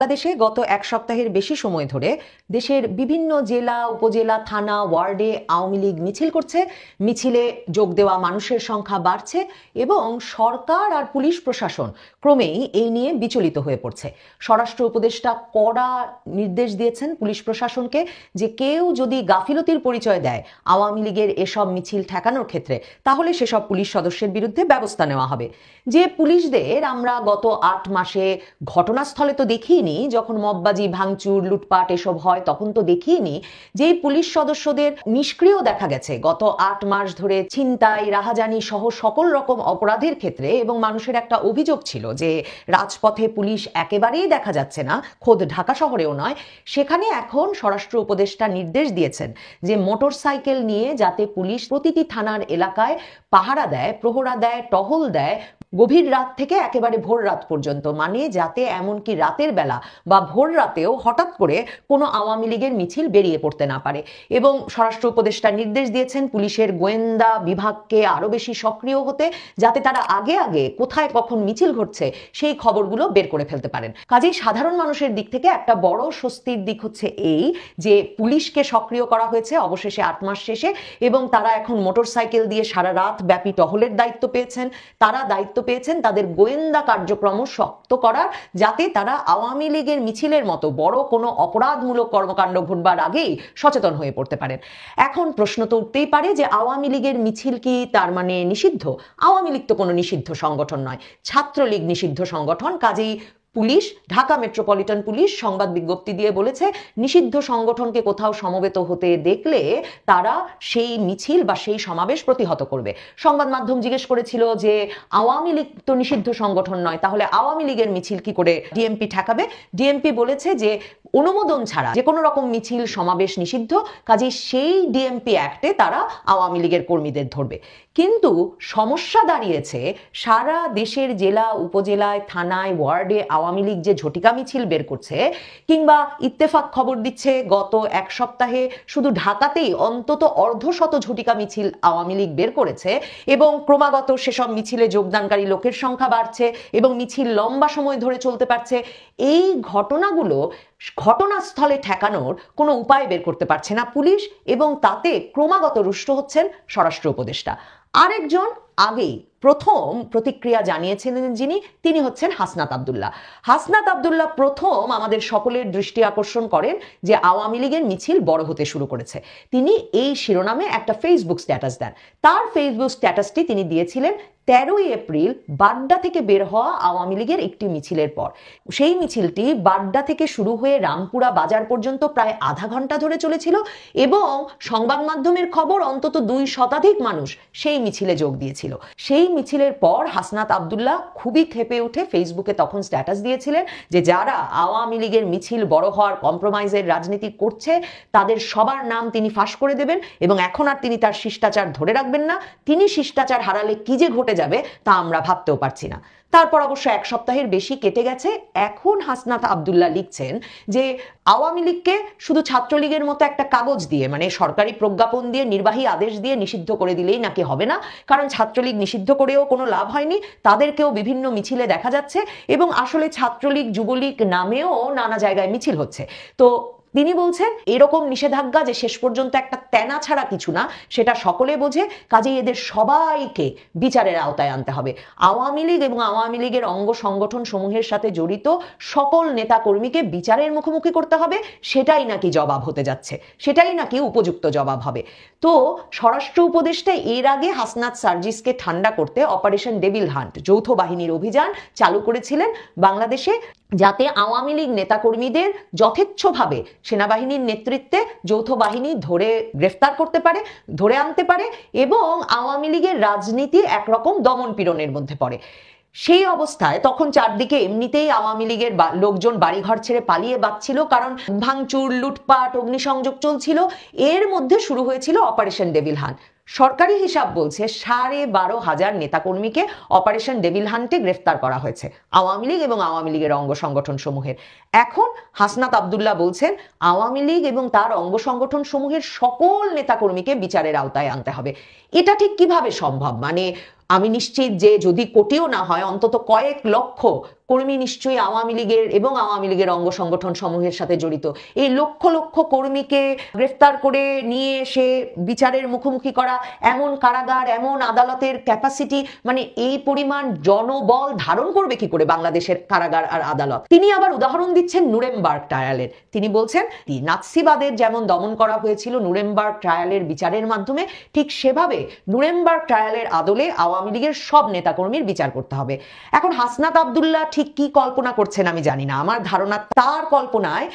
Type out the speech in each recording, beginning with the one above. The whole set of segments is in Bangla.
বাংলাদেশে গত এক সপ্তাহের বেশি সময় ধরে দেশের বিভিন্ন জেলা উপজেলা থানা ওয়ার্ডে আওয়ামী লীগ মিছিল করছে। মিছিলে যোগ দেওয়া মানুষের সংখ্যা বাড়ছে এবং সরকার আর পুলিশ প্রশাসন ক্রমেই এই নিয়ে বিচলিত হয়ে পড়ছে। স্বরাষ্ট্র উপদেষ্টা কড়া নির্দেশ দিয়েছেন পুলিশ প্রশাসনকে যে কেউ যদি গাফিলতির পরিচয় দেয় আওয়ামী লীগের এসব মিছিল ঠেকানোর ক্ষেত্রে, তাহলে সেসব পুলিশ সদস্যের বিরুদ্ধে ব্যবস্থা নেওয়া হবে। যে পুলিশদের আমরা গত ৮ মাসে ঘটনাস্থলে তো দেখিনি, যখন মববাজি ভাঙচুর লুটপাট এসব হয় তখন তো দেখিনি, যে পুলিশ সদস্যদের নিষ্ক্রিয় দেখা গেছে গত ৮ মাস ধরে ছিনতাই রাহাজানি সহ সকল রকম অপরাধের ক্ষেত্রে। এবং মানুষের একটা অভিযোগ ছিল যে রাজপথে পুলিশ একেবারেই দেখা যাচ্ছে না, খোদ ঢাকা শহরেও নয়। সেখানে এখন স্বরাষ্ট্র উপদেষ্টা নির্দেশ দিয়েছেন যে মোটরসাইকেল নিয়ে যাতে পুলিশ প্রতিটি থানার এলাকায় পাহারা দেয়, প্রহরা দেয়, টহল দেয় গভীর রাত থেকে একেবারে ভোর রাত পর্যন্ত, মানে যাতে এমনকি রাতের বেলা বা ভোর রাতেও হঠাৎ করে কোনো আওয়ামী লীগের মিছিল বেরিয়ে পড়তে না পারে। এবং স্বরাষ্ট্র উপদেষ্টা নির্দেশ দিয়েছেন পুলিশের গোয়েন্দা বিভাগকে আরো বেশি সক্রিয় হতে, যাতে তারা আগে আগে কোথায় কখন মিছিল ঘটছে সেই খবরগুলো বের করে ফেলতে পারেন। কাজেই সাধারণ মানুষের দিক থেকে একটা বড় স্বস্তির দিক হচ্ছে এই যে পুলিশকে সক্রিয় করা হয়েছে অবশেষে ৮ মাস শেষে, এবং তারা এখন মোটরসাইকেল দিয়ে সারা রাত ব্যাপী টহলের দায়িত্ব পেয়েছেন। তারা দায়িত্ব পেয়েছেন তাদের গোয়েন্দা কার্যক্রম শক্ত করার, যাতে তারা আওয়ামী লীগের মিছিলের মতো বড় কোনো অপরাধমূলক কর্মকাণ্ড ঘটবার আগেই সচেতন হয়ে পড়তে পারেন। এখন প্রশ্ন তো উঠতেই পারে যে আওয়ামী লীগের মিছিল কি তার মানে নিষিদ্ধ? আওয়ামী লীগ তো কোনো নিষিদ্ধ সংগঠন নয়, ছাত্রলীগ নিষিদ্ধ সংগঠন। কাজেই পুলিশ, ঢাকা মেট্রোপলিটন পুলিশ সংবাদ বিজ্ঞপ্তি দিয়ে বলেছে নিষিদ্ধ সংগঠনকে কোথাও সমবেত হতে দেখলে তারা সেই মিছিল বা সেই সমাবেশ প্রতিহত করবে। সংবাদ মাধ্যম জিজ্ঞেস করেছিল যে আওয়ামী লীগ তো নিষিদ্ধ সংগঠন নয়, তাহলে আওয়ামী লীগের মিছিল কি করে ডিএমপি ঠেকাবে? ডিএমপি বলেছে যে অনুমোদন ছাড়া যে কোনো রকম মিছিল সমাবেশ নিষিদ্ধ, কাজে সেই ডিএমপি অ্যাক্টে তারা আওয়ামী লীগের কর্মীদের ধরবে। কিন্তু সমস্যা দাঁড়িয়েছে সারা দেশের জেলা উপজেলায় থানায় ওয়ার্ডে আওয়ামী লীগ যে ঝটিকা মিছিল বের করছে, কিংবা ইত্তেফাক খবর দিচ্ছে গত এক সপ্তাহে শুধু ঢাকাতেই অন্তত অর্ধশত ঝটিকা মিছিল আওয়ামী লীগ বের করেছে, এবং ক্রমাগত সেসব মিছিলে যোগদানকারী লোকের সংখ্যা বাড়ছে এবং মিছিল লম্বা সময় ধরে চলতে পারছে। এই ঘটনাগুলো ঘটনাস্থলে ঠেকানোর কোনো উপায় বের করতে পারছে না পুলিশ, এবং তাতে ক্রমাগত রুষ্ট হচ্ছেন স্বরাষ্ট্র উপদেষ্টা। আরেকজন আগেই প্রথম প্রতিক্রিয়া জানিয়েছিলেন তিনি হচ্ছেন হাসনাত আব্দুল্লাহ। হাসনাত আব্দুল্লাহ প্রথম আমাদের সকলের দৃষ্টি আকর্ষণ করেন যে আওয়ামী লীগের মিছিল বড় হতে শুরু করেছে। তিনি এই শিরোনামে একটা ফেসবুক স্ট্যাটাস দেন। তার ফেসবুক স্ট্যাটাসটি তিনি দিয়েছিলেন 13ই এপ্রিল বাড্ডা থেকে বের হওয়া আওয়ামী লীগের একটি মিছিলের পর। সেই মিছিলটি বাড্ডা থেকে শুরু হয়ে রামপুরা বাজার পর্যন্ত প্রায় আধা ঘন্টা ধরে চলেছিল, এবং সংবাদ মাধ্যমের খবর অন্তত 2 শতাধিক মানুষ সেই মিছিলে যোগ দিয়েছিল। সেই মিছিলের পর হাসনাত আব্দুল্লাহ খুবই ক্ষেপে উঠে ফেসবুকে তখন স্ট্যাটাস দিয়েছিলেন যে যারা আওয়ামী লীগের মিছিল বড় হওয়ার কম্প্রোমাইজের রাজনীতি করছে তাদের সবার নাম তিনি ফাঁস করে দেবেন, এবং এখন আর তিনি তার শিষ্টাচার ধরে রাখবেন না। তিনি শিষ্টাচার হারালে কি যে ঘটে যাবে তা আমরা ভাবতেও পারছি না। তারপর অবশ্য এক সপ্তাহের বেশি কেটে গেছে। এখন হাসনাত আব্দুল্লাহ লিখছেন যে আওয়ামী লীগকে শুধু ছাত্রলীগের মতো একটা কাগজ দিয়ে, মানে সরকারি প্রজ্ঞাপন দিয়ে, নির্বাহী আদেশ দিয়ে নিষিদ্ধ করে দিলেই নাকি হবে না, কারণ ছাত্রলীগ নিষিদ্ধ করেও কোনো লাভ হয়নি, তাদেরকেও বিভিন্ন মিছিলে দেখা যাচ্ছে, এবং আসলে ছাত্রলীগ যুবলীগ নামেও নানা জায়গায় মিছিল হচ্ছে। তো তিনি বলছেন এরকম নিষেধাজ্ঞা যে শেষ পর্যন্ত একটা তেনা ছাড়া কিছু না, সেটা সকলে বোঝে। কাজেই এদের সবাইকে বিচারের আওতায় আনতে হবে। আওয়ামী লীগ এবং আওয়ামী লীগের অঙ্গ সংগঠন সমূহের সাথে জড়িত সকল নেতাকর্মীকে বিচারের মুখোমুখি করতে হবে। সেটাই নাকি জবাব হতে যাচ্ছে, সেটাই নাকি উপযুক্ত জবাব হবে। তো স্বরাষ্ট্র উপদেষ্টা এর আগে হাসনাত সার্জিসকে ঠান্ডা করতে অপারেশন ডেভিল হান্ট যৌথ বাহিনীর অভিযান চালু করেছিলেন বাংলাদেশে, যাতে আওয়ামী লীগ নেতাকর্মীদের যথেচ্ছভাবে সেনাবাহিনীর নেতৃত্বে যৌথ বাহিনী ধরে গ্রেফতার করতে পারে, ধরে আনতে পারে, এবং আওয়ামী লীগের রাজনীতি একরকম দমন পীড়নের মধ্যে পড়ে। সেই অবস্থায় তখন চারদিকে এমনিতেই আওয়ামী লীগের লোকজন বাড়িঘর ছেড়ে পালিয়ে বাঁচছিল, কারণ ভাঙচুর লুটপাট অগ্নিসংযোগ চলছিল। এর মধ্যে শুরু হয়েছিল অপারেশন ডেভিল হান্ট। সরকারি হিসাব বলছে 12,500 নেতাকর্মীকে অপারেশন ডেভিল হান্টে গ্রেফতার করা হয়েছে আওয়ামী লীগ এবং আওয়ামী লীগের অঙ্গ সংগঠন সমূহের। এখন হাসনাত আব্দুল্লাহ বলছেন আওয়ামী লীগ এবং তার অঙ্গ সংগঠন সমূহের সকল নেতাকর্মীকে বিচারের আওতায় আনতে হবে। এটা ঠিক কিভাবে সম্ভব? মানে আমি নিশ্চিত যে যদি কোটিও না হয় অন্তত কয়েক লক্ষ কর্মী নিশ্চয়ই আওয়ামী লীগের এবং আওয়ামী লীগের অঙ্গ সংগঠন সমূহের সাথে জড়িত। এই লক্ষ লক্ষ কর্মীকে গ্রেফতার করে নিয়ে এসে বিচারের মুখোমুখি করা, এমন কারাগার, এমন আদালতের ক্যাপাসিটি, মানে এই পরিমাণ জনবল ধারণ করবে কি করে বাংলাদেশের কারাগার আর আদালত? তিনি আবার উদাহরণ দিচ্ছেন নুরেমবার্গ ট্রায়ালের। তিনি বলছেন নাৎসিবাদের যেমন দমন করা হয়েছিল নুরেমবার্গ ট্রায়ালের বিচারের মাধ্যমে, ঠিক সেভাবে নুরেমবার্গ ট্রায়ালের আদলে আওয়ামী লীগের সব নেতাকর্মীর বিচার করতে হবে। এখন হাসনাত আব্দুল্লাহ ঠিক কি কল্পনা করছেন আমি জানি না। আমার ধারণা তার কল্পনায়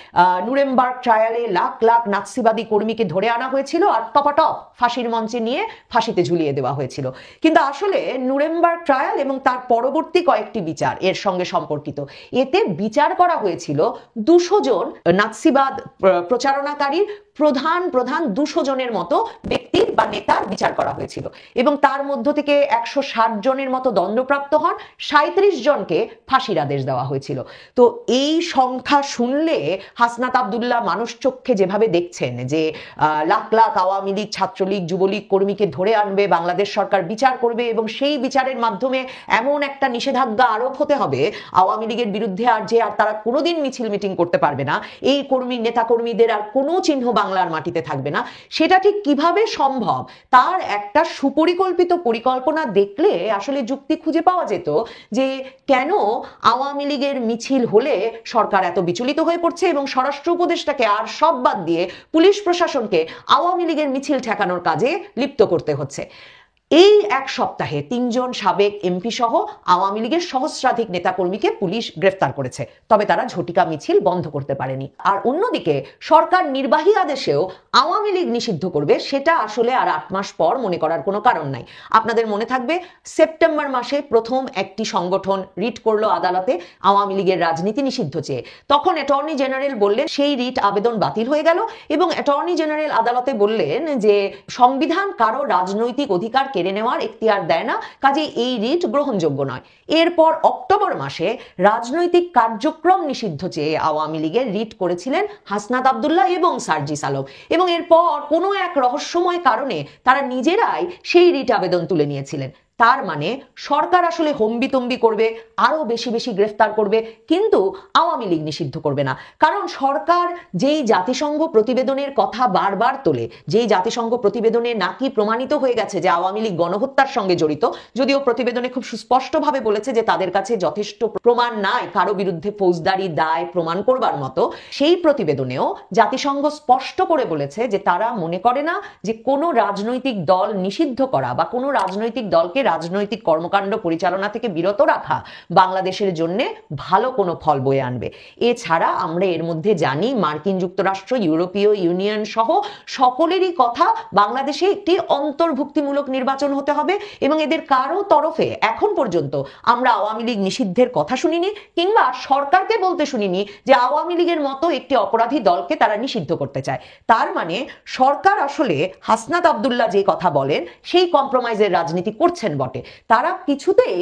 নুরেমবার্গ ট্রায়ালে লাখ লাখ নাৎসিবাদী কর্মীকে ধরে আনা হয়েছিল আর টপাটপ ফাঁসির মঞ্চে নিয়ে ফাঁসিতে ঝুলিয়ে দেওয়া হয়েছিল। কিন্তু আসলে নুরেমবার্গ ট্রায়াল এবং তার পরবর্তী কয়েকটি বিচার এর সঙ্গে সম্পর্কিত। এতে বিচার করা হয়েছিল 200 জন নাৎসিবাদ প্রচারণাকারীর প্রধান 200 জনের মতো ব্যক্তির বা নেতার বিচার করা হয়েছিল, এবং তার মধ্য থেকে 160 জনের মতো দণ্ডপ্রাপ্ত হন, 37 জনকে ফাঁসির আদেশ দেওয়া হয়েছিল। তো এই সংখ্যা শুনলে হাসনাত আব্দুল্লাহ মানুষ চক্ষে যেভাবে দেখছেন যে লাখ লাখ আওয়ামী লীগ, ছাত্রলীগ, যুবলীগ কর্মীকে ধরে আনবে, বাংলাদেশ সরকার বিচার করবে এবং সেই বিচারের মাধ্যমে এমন একটা নিষেধাজ্ঞা আরোপ হতে হবে আওয়ামী লীগের বিরুদ্ধে আর তারা কোনোদিন মিছিল মিটিং করতে পারবে না, এই নেতাকর্মীদের আর কোনো চিহ্ন বাংলার মাটিতে থাকবে না, সেটা ঠিক কিভাবে সম্ভব? তার একটা সুপরিকল্পিত পরিকল্পনা দেখলে আসলে যুক্তি খুঁজে পাওয়া যেত যে কেন আওয়ামী লীগের মিছিল হলে সরকার এত বিচলিত হয়ে পড়ছে এবং স্বরাষ্ট্র উপদেষ্টাকে আর সব বাদ দিয়ে পুলিশ প্রশাসনকে আওয়ামী লীগের মিছিল ঠেকানোর কাজে লিপ্ত করতে হচ্ছে। এই এক সপ্তাহে 3 জন সাবেক এমপি সহ আওয়ামী লীগের সহস্রাধিক নেতাকর্মীকে পুলিশ গ্রেফতার করেছে, তবে তারা ঝটিকা মিছিল বন্ধ করতে পারেনি। আর অন্যদিকে সরকার নির্বাহী আদেশেও আওয়ামী লীগ নিষিদ্ধ করবে, সেটা আসলে আর 8 মাস পর মনে করার কোনো কারণ নাই। আপনাদের মনে থাকবে সেপ্টেম্বর মাসে প্রথম একটি সংগঠন রিট করলো আদালতে আওয়ামী লীগের রাজনীতি নিষিদ্ধ চেয়ে। তখন অ্যাটর্নি জেনারেল বললেন সেই রিট আবেদন বাতিল হয়ে গেল, এবং অ্যাটর্নি জেনারেল আদালতে বললেন যে সংবিধান কারো রাজনৈতিক অধিকার কেড়ে নেওয়ার এখতিয়ার দেয় না, কাজে এই রিট গ্রহণযোগ্য নয়। এরপর অক্টোবর মাসে রাজনৈতিক কার্যক্রম নিষিদ্ধ চেয়ে আওয়ামী লীগের রিট করেছিলেন হাসনাত আব্দুল্লাহ এবং সার্জিস আলম, এবং এরপর কোনো এক রহস্যময় কারণে তারা নিজেরাই সেই রিট আবেদন তুলে নিয়েছিলেন। তার মানে সরকার আসলে হম্বিতম্বি করবে, আরো বেশি বেশি গ্রেফতার করবে, কিন্তু আওয়ামী লীগ নিষিদ্ধ করবে না। কারণ সরকার যেই জাতিসংঘ প্রতিবেদনের কথা বারবার তোলে, যেই জাতিসংঘ প্রতিবেদনে নাকি প্রমাণিত হয়ে গেছে যে আওয়ামী লীগ গণহত্যার সঙ্গে জড়িত, যদিও প্রতিবেদনে খুব সুস্পষ্টভাবে বলেছে যে তাদের কাছে যথেষ্ট প্রমাণ নাই কারো বিরুদ্ধে ফৌজদারি দায় প্রমাণ করবার মতো, সেই প্রতিবেদনেও জাতিসংঘ স্পষ্ট করে বলেছে যে তারা মনে করে না যে কোনো রাজনৈতিক দল নিষিদ্ধ করা বা কোনো রাজনৈতিক দলকে রাজনৈতিক কর্মকাণ্ড পরিচালনা থেকে বিরত রাখা বাংলাদেশের জন্য ভালো কোনো ফল বয়ে আনবে। এছাড়া আমরা এর মধ্যে জানি মার্কিন যুক্তরাষ্ট্র, ইউরোপীয় ইউনিয়ন সহ সকলেরই কথা বাংলাদেশে একটি অন্তর্ভুক্তিমূলক নির্বাচন হতে হবে, এবং এদের কারো তরফে এখন পর্যন্ত আমরা আওয়ামী লীগ নিষিদ্ধের কথা শুনিনি, কিংবা সরকারকে বলতে শুনিনি যে আওয়ামী লীগের মতো একটি অপরাধী দলকে তারা নিষিদ্ধ করতে চায়। তার মানে সরকার আসলে হাসনাত আব্দুল্লাহ যে কথা বলেন সেই কম্প্রোমাইজের রাজনীতি করছেন বটে, তারা কিছুতেই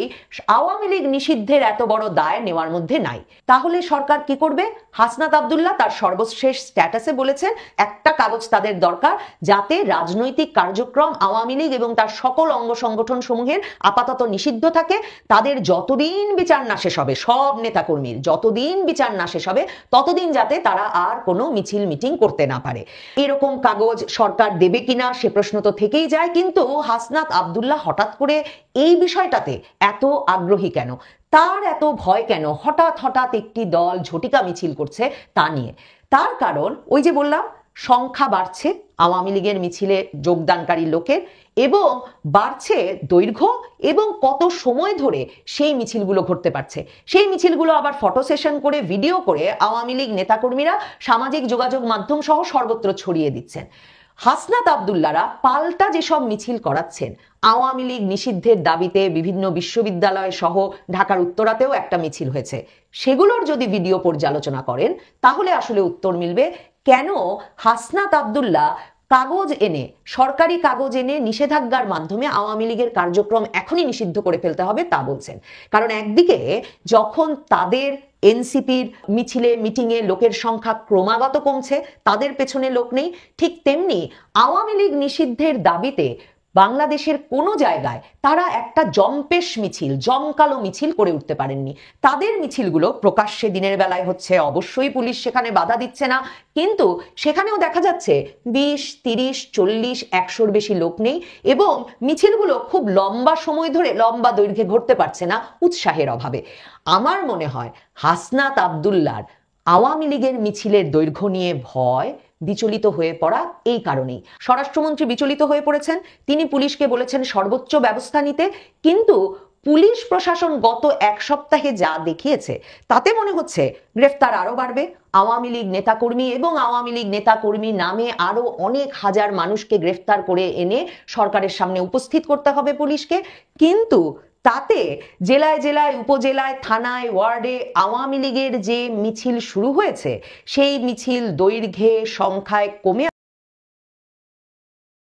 আওয়ামী লীগ নিষিদ্ধের এত বড় দায় নেওয়ার মধ্যে নাই। তাহলে সরকার কি করবে? হাসনাত আব্দুল্লাহ তার সর্বশেষ স্ট্যাটাসে বলেছেন একটা কাগজ তাদের দরকার যাতে রাজনৈতিক কার্যক্রম আওয়ামী লীগ এবং তার সকল অঙ্গ সংগঠন সমূহের আপাতত নিষিদ্ধ থাকে, তাদের যতদিন বিচার না শেষ হবে, সব নেতাকর্মীর যতদিন বিচার না শেষ হবে ততদিন যাতে তারা আর কোনো মিছিল মিটিং করতে না পারে। এরকম কাগজ সরকার দেবে কিনা সে প্রশ্ন তো থেকেই যায়, কিন্তু হাসনাত আব্দুল্লাহ হঠাৎ করে এই বিষয়টাতে এত আগ্রহী কেন, তার এত ভয় কেন হঠাৎ হঠাৎ একটি দল ঝটিকা মিছিল করছে তা নিয়ে? তার কারণ ওই যে বললাম, সংখ্যা বাড়ছে আওয়ামী লীগের মিছিলে যোগদানকারী লোকের, এবং বাড়ছে দৈর্ঘ্য এবং কত সময় ধরে সেই মিছিলগুলো ঘটতে পারছে। সেই মিছিলগুলো আবার ফটো সেশন করে ভিডিও করে আওয়ামী লীগ নেতাকর্মীরা সামাজিক যোগাযোগ মাধ্যম সহ সর্বত্র ছড়িয়ে দিচ্ছেন। হাসনাত আব্দুল্লাহরা পাল্টা যেসব মিছিল করাচ্ছেন, আওয়ামী লীগ নিষিদ্ধের দাবিতে বিভিন্ন বিশ্ববিদ্যালয় সহ ঢাকার উত্তরাতেও একটা মিছিল হয়েছে, সেগুলোর যদি ভিডিও পর্যালোচনা করেন তাহলে আসলে উত্তর মিলবে কেন হাসনাত আব্দুল্লাহ কাগজ এনে, সরকারি কাগজ এনে নিষেধাজ্ঞার মাধ্যমে আওয়ামী লীগের কার্যক্রম এখনই নিষিদ্ধ করে ফেলতে হবে তা বলছেন। কারণ একদিকে যখন তাদের এনসিপির মিছিলে মিটিংয়ে লোকের সংখ্যা ক্রমাগত কমছে, তাদের পেছনে লোক নেই, ঠিক তেমনি আওয়ামী লীগ নিষিদ্ধের দাবিতে বাংলাদেশের কোনো জায়গায় তারা একটা জম্পেশ মিছিল, জমকালো মিছিল করে উঠতে পারেননি। তাদের মিছিলগুলো প্রকাশ্যে দিনের বেলায় হচ্ছে, অবশ্যই পুলিশ সেখানে বাধা দিচ্ছে না, কিন্তু সেখানেও দেখা যাচ্ছে 20, 30, 40, 100-র বেশি লোক নেই এবং মিছিলগুলো খুব লম্বা সময় ধরে লম্বা দৈর্ঘ্যে ঘটতে পারছে না উৎসাহের অভাবে। আমার মনে হয় হাসনাত আব্দুল্লাহর আওয়ামী লীগের মিছিলের দৈর্ঘ্য নিয়ে ভয়, বিচলিত হয়ে পড়া এই কারণেই। স্বরাষ্ট্রমন্ত্রী বিচলিত হয়ে পড়েছেন, তিনি পুলিশকে বলেছেন সর্বোচ্চ ব্যবস্থা নিতে, কিন্তু পুলিশ প্রশাসন গত এক সপ্তাহে যা দেখিয়েছে তাতে মনে হচ্ছে গ্রেফতার আরো বাড়বে। আওয়ামী লীগ নেতাকর্মী এবং আওয়ামী লীগ নেতাকর্মী নামে আরো অনেক হাজার মানুষকে গ্রেফতার করে এনে সরকারের সামনে উপস্থিত করতে হবে পুলিশকে, কিন্তু তাতে জেলায় জেলায়, উপজেলায়, থানায়, ওয়ার্ডে আওয়ামী লীগের যে মিছিল শুরু হয়েছে সেই মিছিল দৈর্ঘ্যে, সংখ্যায় কমে